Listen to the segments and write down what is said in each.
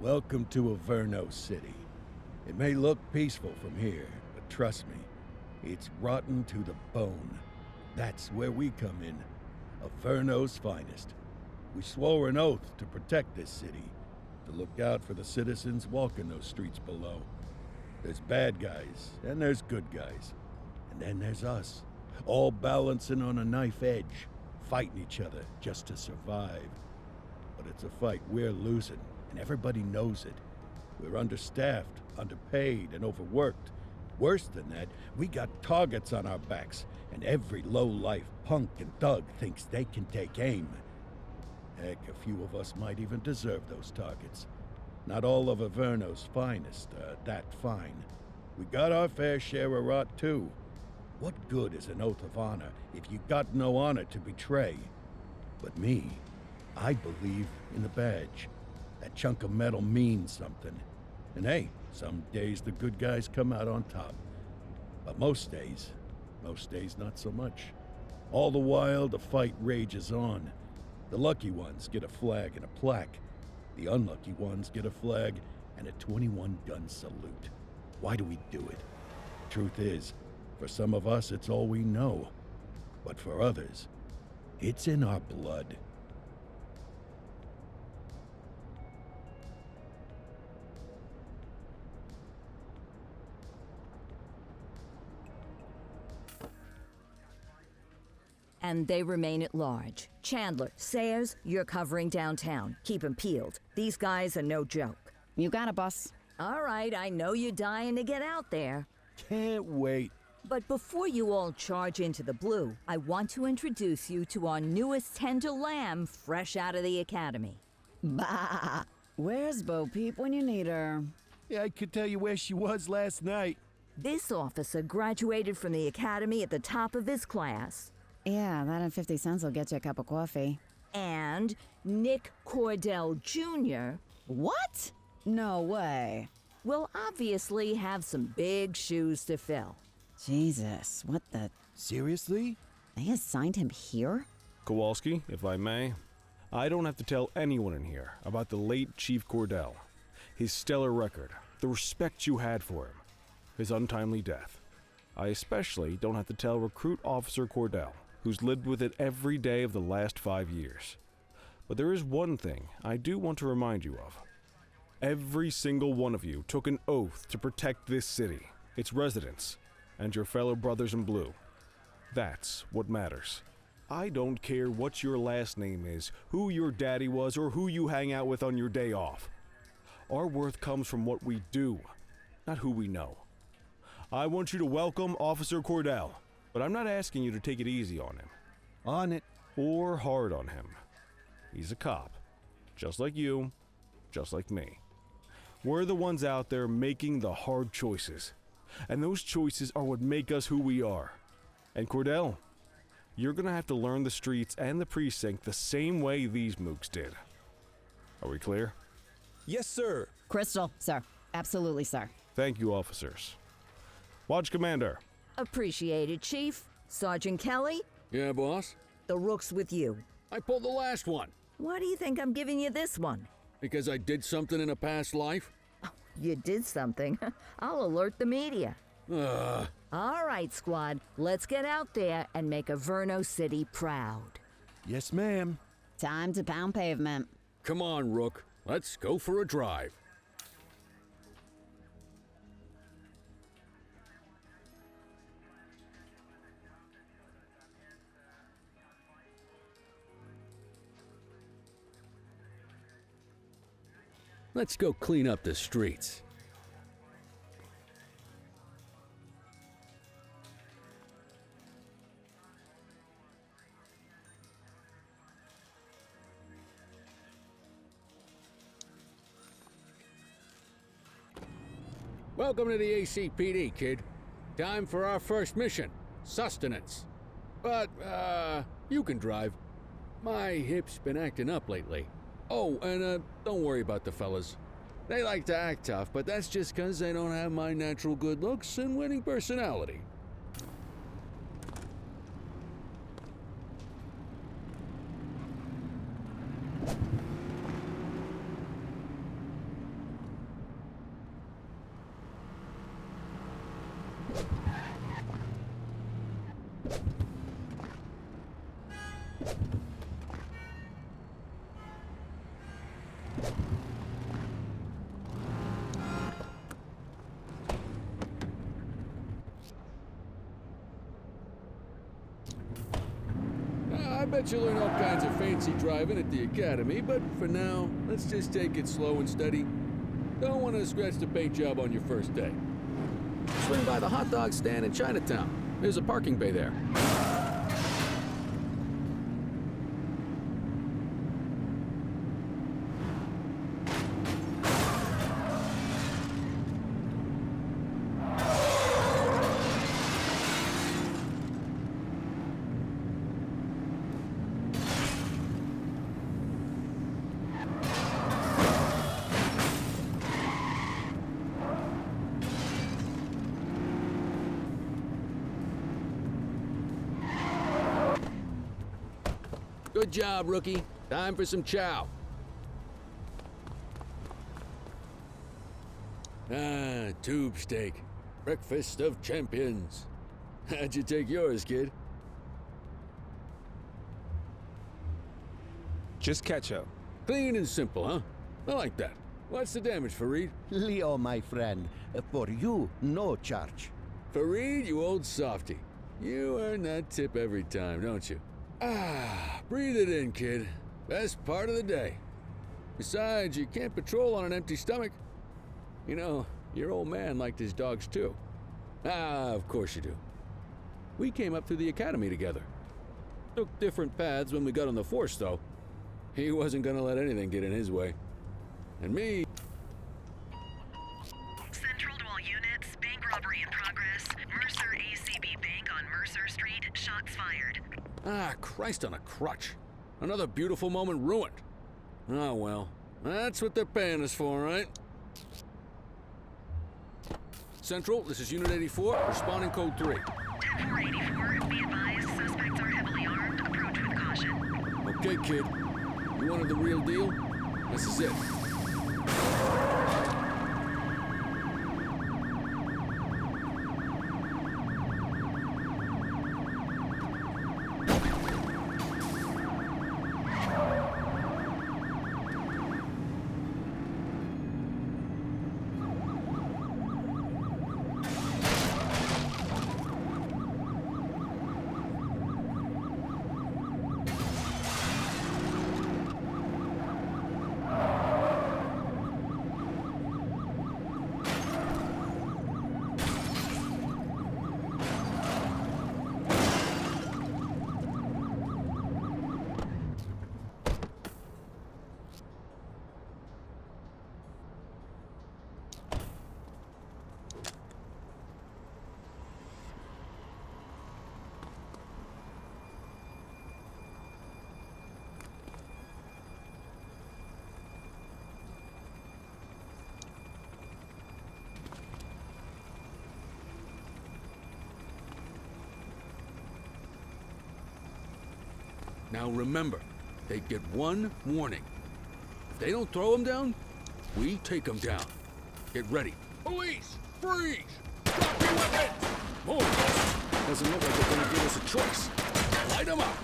Welcome to Averno City. It may look peaceful from here, but trust me, it's rotten to the bone. That's where we come in. Averno's finest. We swore an oath to protect this city, to look out for the citizens walking those streets below. There's bad guys, and there's good guys. And then there's us, all balancing on a knife edge, fighting each other just to survive. But it's a fight we're losing, and everybody knows it. We're understaffed, underpaid, and overworked. Worse than that, we got targets on our backs, and every low-life punk and thug thinks they can take aim. Heck, a few of us might even deserve those targets. Not all of Averno's finest are that fine. We got our fair share of rot, too. What good is an oath of honor if you got no honor to betray? But me, I believe in the badge. That chunk of metal means something. And hey, some days the good guys come out on top. But most days not so much. All the while, the fight rages on. The lucky ones get a flag and a plaque. The unlucky ones get a flag and a 21-gun salute. Why do we do it? Truth is, for some of us, it's all we know. But for others, it's in our blood. And they remain at large. Chandler, Sayers, you're covering downtown. Keep 'em peeled. These guys are no joke. You got it, boss. All right, I know you're dying to get out there. Can't wait. But before you all charge into the blue, I want to introduce you to our newest tender lamb fresh out of the academy. Bah! Where's Bo Peep when you need her? Yeah, I could tell you where she was last night. This officer graduated from the academy at the top of his class. Yeah, that and 50 cents will get you a cup of coffee. And Nick Cordell Jr. What? No way. will obviously have some big shoes to fill. Jesus, what the... Seriously? They assigned him here? Kowalski, if I may, I don't have to tell anyone in here about the late Chief Cordell, his stellar record, the respect you had for him, his untimely death. I especially don't have to tell Recruit Officer Cordell, who's lived with it every day of the last 5 years. But there is one thing I do want to remind you of. Every single one of you took an oath to protect this city, its residents, and your fellow brothers in blue. That's what matters. I don't care what your last name is, who your daddy was, or who you hang out with on your day off. Our worth comes from what we do, not who we know. I want you to welcome Officer Cordell, but I'm not asking you to take it easy on him. On it. Or hard on him. He's a cop, just like you, just like me. We're the ones out there making the hard choices, and those choices are what make us who we are. And Cordell, you're gonna have to learn the streets and the precinct the same way these mooks did. Are we clear? Yes, sir. Crystal, sir. Absolutely, sir. Thank you, officers. Watch Commander. Appreciated, Chief. Sergeant Kelly, Yeah, boss? the rook's with you. I pulled the last one. Why do you think I'm giving you this one? Because I did something in a past life? You did something. I'll alert the media. All right, squad. Let's get out there and make Averno City proud. Yes, ma'am. Time to pound pavement. Come on, Rook. Let's go for a drive. Let's go clean up the streets. Welcome to the ACPD, kid. Time for our first mission, sustenance. But, you can drive. My hip's been acting up lately. Oh, and don't worry about the fellas. They like to act tough, but that's just 'cause they don't have my natural good looks and winning personality. I bet you'll learn all kinds of fancy driving at the academy, but for now, let's just take it slow and steady. Don't want to scratch the paint job on your first day. Swing by the hot dog stand in Chinatown. There's a parking bay there. Good job, rookie. Time for some chow. Ah, tube steak. Breakfast of champions. How'd you take yours, kid? Just ketchup. Clean and simple, huh? I like that. What's the damage, Fareed? Leo, my friend, for you, no charge. Fareed, you old softy. You earn that tip every time, don't you? Ah, breathe it in, kid. Best part of the day. Besides, you can't patrol on an empty stomach. You know, your old man liked his dogs too. Ah, of course you do. We came up through the academy together. Took different paths when we got on the force, though. He wasn't gonna let anything get in his way. And me... Central to all units, bank robbery in progress. Mercer ACB Bank on Mercer Street, shots fired. Ah, Christ on a crutch. Another beautiful moment ruined. Oh well, that's what they're paying us for, right? Central, this is Unit 84, responding code 3. 10-484, be advised, suspects are heavily armed, approach with caution. Okay, kid. You wanted the real deal? This is it. Now remember, they get one warning. If they don't throw them down, we take them down. Get ready. Police! Freeze! Drop your weapons! Move! Doesn't look like they're gonna give us a choice. Light them up!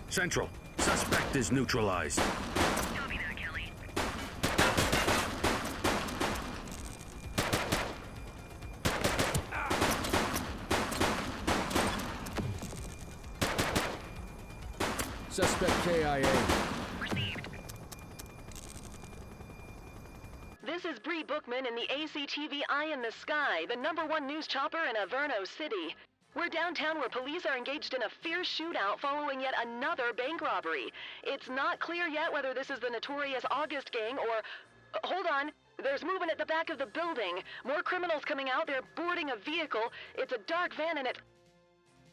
Central, suspect is neutralized. Copy that, Kelly. Suspect KIA. Received. This is Bree Bookman in the ACTV Eye in the Sky, the #1 news chopper in Averno City. We're downtown where police are engaged in a fierce shootout following yet another bank robbery. It's not clear yet whether this is the notorious August gang or... Hold on. There's movement at the back of the building. More criminals coming out. They're boarding a vehicle. It's a dark van and it...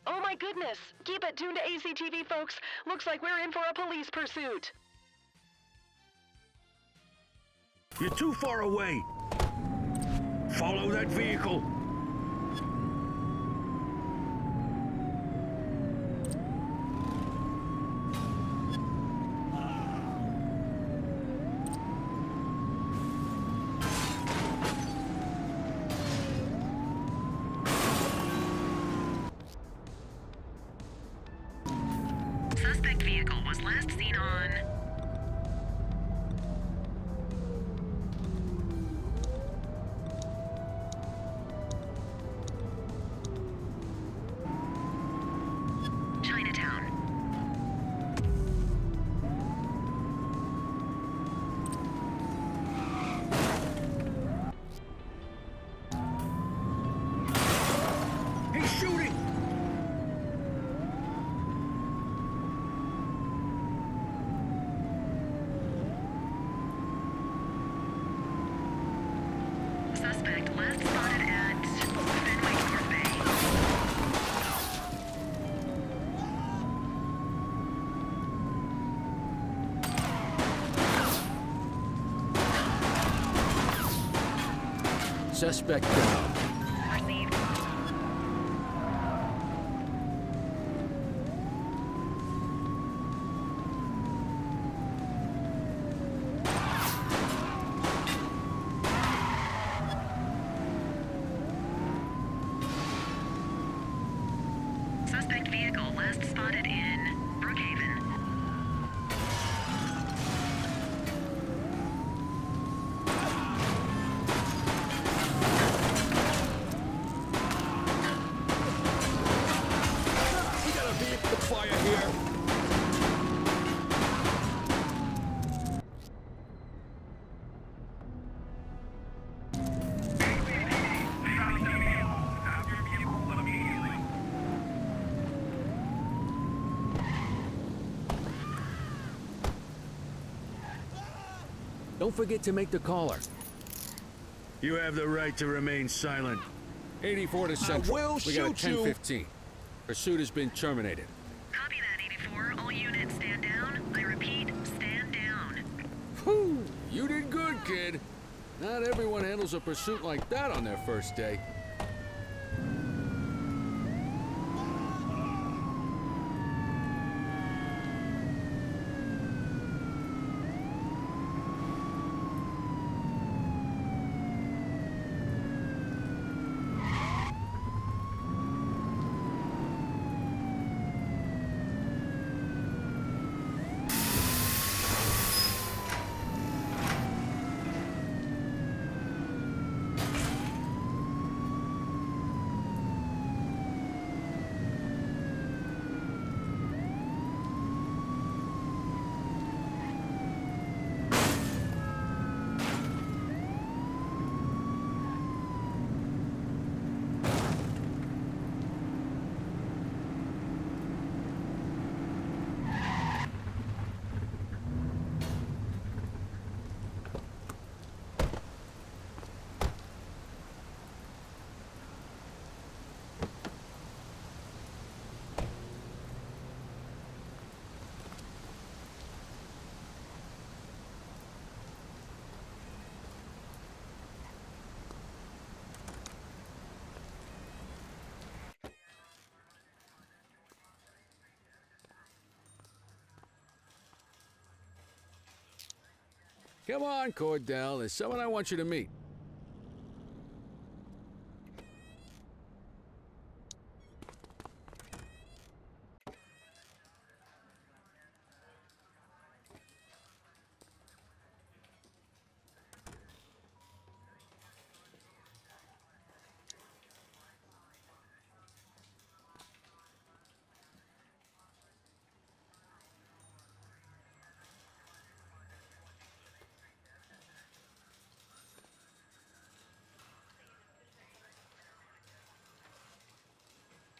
Oh my goodness. Keep it tuned to ACTV, folks. Looks like we're in for a police pursuit. You're too far away. Follow that vehicle. last seen on... Chinatown. He's shooting! Suspect last spotted at Fenway North Bay. Suspect down. Received. Suspect vehicle last spotted in Brookhaven. We got a vehicle fire here. Don't forget to make the caller. You have the right to remain silent. 84 to Central. will We got a shoot you. 1015. Pursuit has been terminated. Copy that, 84. All units stand down. I repeat, stand down. Whew, you did good, kid. Not everyone handles a pursuit like that on their first day. Come on, Cordell. There's someone I want you to meet.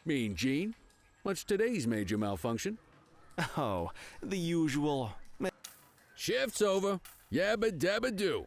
Mean Gene? What's today's major malfunction? Oh, the usual. Shift's over. Yabba dabba do.